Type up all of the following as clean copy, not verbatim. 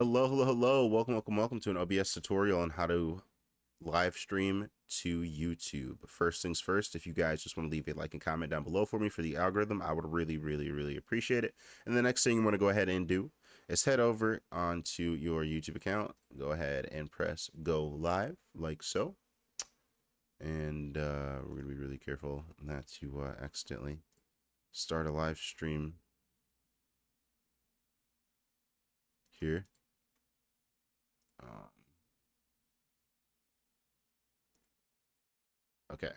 Hello, hello, hello. Welcome to an OBS tutorial on how to live stream to YouTube. First things first, if you guys just want to leave a like and comment down below for me for the algorithm, I would really appreciate it. And the next thing you want to go ahead and do is head over onto your YouTube account. Go ahead and press go live like so. And we're going to be really careful not to accidentally start a live stream here. Um, okay.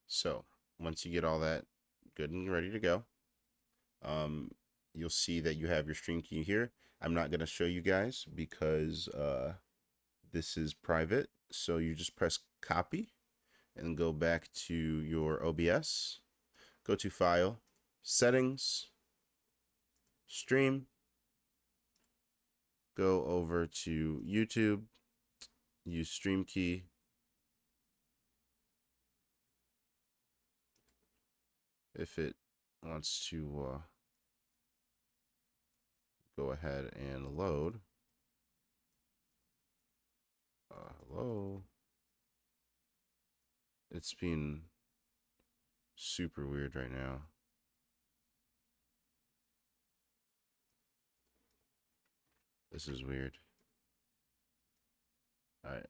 So once you get all that good and ready to go, um, you'll see that you have your stream key here. I'm not going to show you guys because this is private. So you just press copy and go back to your OBS. Go to File, Settings, Stream. Go over to YouTube. Use stream key. If it wants to go ahead and load. Hello. It's being super weird right now. This is weird. All right.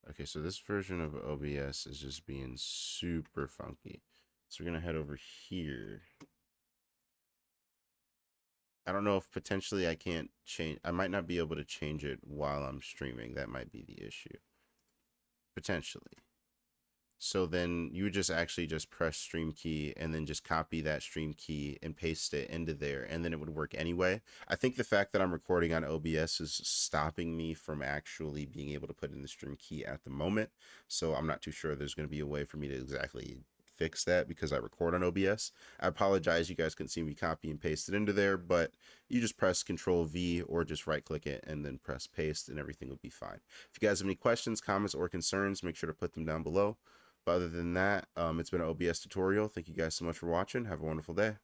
Okay, so this version of OBS is just being super funky. So we're going to head over here. I don't know if potentially I can't change. I might not be able to change it while I'm streaming. That might be the issue. Potentially. So then you just actually just press stream key and then just copy that stream key and paste it into there, and then it would work anyway. I think the fact that I'm recording on OBS is stopping me from actually being able to put in the stream key at the moment. So I'm not too sure there's going to be a way for me to exactly fix that because I record on OBS. I apologize, you guys can see me copy and paste it into there, but you just press Control V or just right click it and then press paste and everything will be fine. If you guys have any questions, comments, or concerns, make sure to put them down below. But other than that, it's been an OBS tutorial. Thank you guys so much for watching. Have a wonderful day.